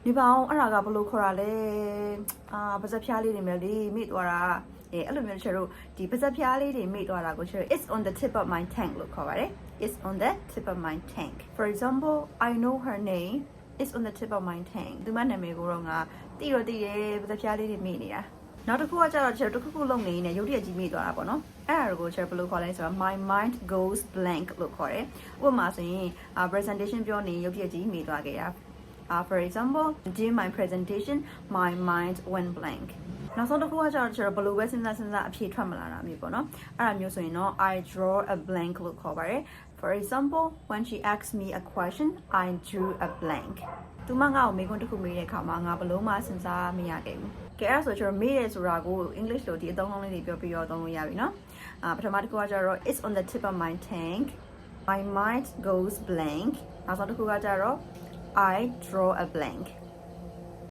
ဒီပေါင်းအဲ့ဒါကဘလို့ခေါ်တာလဲပါဇက်ဖျားလေးတွေမယ်လေမိသွားတာအဲ့လိုမျိုးချေတို့ဒီပါဇက်ဖျားလေးတွေမိသွားတာကိုချေ it's on the tip of my tongue လို့ခေါ်ပါတယ် it's on the tip of my tongue for example I know her name it's on the tip of my tongue သူမနာမည်ကိုတော့ငါတိရတိရဲပါဇက်ဖျားလေးတွေမိနေတာနောက်တစ်ခုကကျတော့ချေတစ်ခုခုလုံးနေနေရုပ်တရက်ကြီးမိသွားတာပေါ့နော်အဲ့ဒါကိုချေဘယ်လိုခေါ်လဲဆိုတော့ my mind goes blank လို့ခေါ်တယ်ဥပမာဆိုရင် presentation ပြောနေရုပ်တရက်ကြီးမိသွားခဲ့တာfor example, during my presentation, my mind went blank. နောက်ဆုံးတစ်ခုကကျတော့ဘယ်လိုပဲစဉ်းစားအဖြေထွက်မလာတာမျိုးပေါ့နော်။အဲ့ဒါမျိုးဆိုရင်တော့ I draw a blank လို့ခေါ်ပါတယ်။ For example, when she asked me a question, I drew a blank. သူမငါ့ကိုမေးခွန်းတစ်ခုမေးတဲ့အခါမှာငါဘယ်လုံးမှစဉ်းစားမရခဲ့ဘူး။ကဲအဲ့ဒါဆိုကျွန်တော်မေးတယ်ဆိုတာကို English လို့ဒီအသုံးလုံးလေးတွေပြောပြီးတော့သုံးလို့ရပြီနော်။ပထမတစ်ခုကကျတော့ it's on the tip of my tongue. My mind goes blank. နောက်ဆုံးတစ်ခုကကျတော့I draw a blank